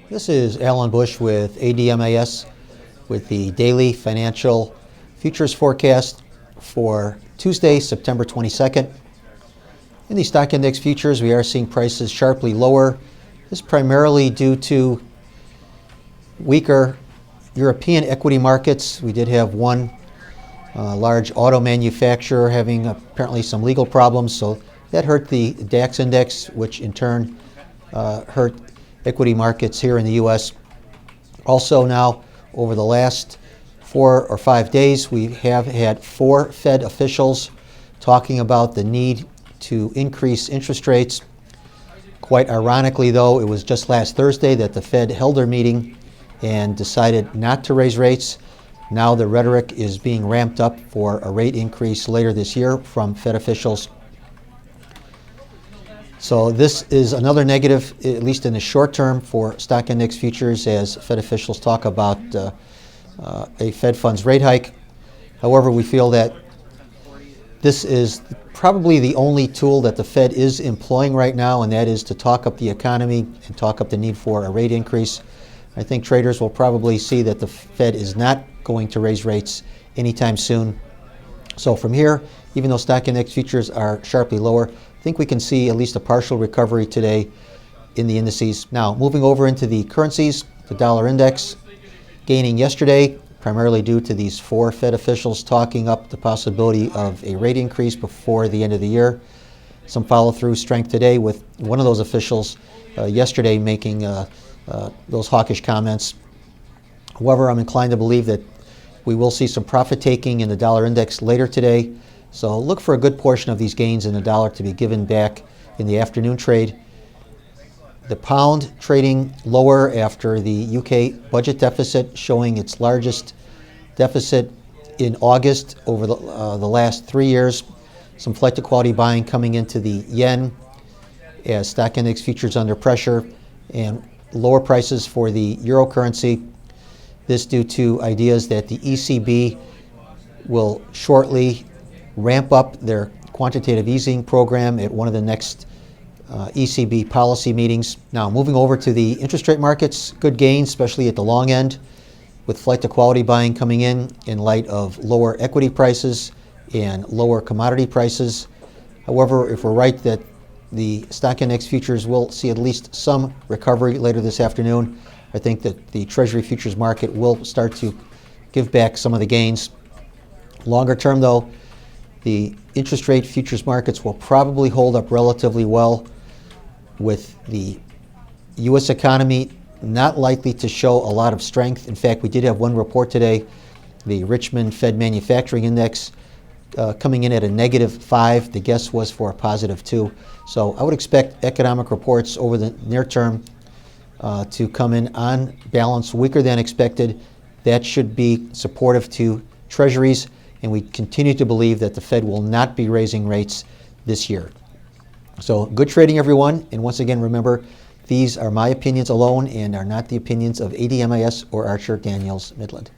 This is Alan Bush with ADMIS with the Daily Financial Futures Forecast for Tuesday, September 22nd. In the stock index futures, we are seeing prices sharply lower. This is primarily due to weaker European equity markets. We did have one large auto manufacturer having apparently some legal problems, so that hurt the DAX index, which in turn hurt equity markets here in the U.S. Also now, over the last 4 or 5 days, we have had 4 Fed officials talking about the need to increase interest rates. Quite ironically, though, it was just last Thursday that the Fed held their meeting and decided not to raise rates. Now the rhetoric is being ramped up for a rate increase later this year from Fed officials. So this is another negative, at least in the short term, for stock index futures as Fed officials talk about a Fed funds rate hike. However, we feel that this is probably the only tool that the Fed is employing right now, and that is to talk up the economy and talk up the need for a rate increase. I think traders will probably see that the Fed is not going to raise rates anytime soon. So from here, even though stock index futures are sharply lower, I think we can see at least a partial recovery today in the indices. Now, moving over into the currencies, the dollar index gaining yesterday, primarily due to these 4 Fed officials talking up the possibility of a rate increase before the end of the year. Some follow-through strength today with one of those officials yesterday making those hawkish comments. However, I'm inclined to believe that we will see some profit taking in the dollar index later today. So look for a good portion of these gains in the dollar to be given back in the afternoon trade. The pound trading lower after the UK budget deficit, showing its largest deficit in August over the last 3 years. Some flight to quality buying coming into the yen as stock index futures under pressure, and lower prices for the euro currency. This due to ideas that the ECB will shortly ramp up their quantitative easing program at one of the next ECB policy meetings. Now, moving over to the interest rate markets, good gains, especially at the long end, with flight to quality buying coming in light of lower equity prices and lower commodity prices. However, if we're right that the stock index futures will see at least some recovery later this afternoon, I think that the Treasury futures market will start to give back some of the gains. Longer term, though, the interest rate futures markets will probably hold up relatively well, with the U.S. economy not likely to show a lot of strength. In fact, we did have one report today, the Richmond Fed Manufacturing Index, coming in at a -5. The guess was for a +2. So I would expect economic reports over the near term to come in on balance weaker than expected. That should be supportive to treasuries, and we continue to believe that the Fed will not be raising rates this year. So good trading, everyone. And once again, remember, these are my opinions alone and are not the opinions of ADMIS or Archer Daniels Midland.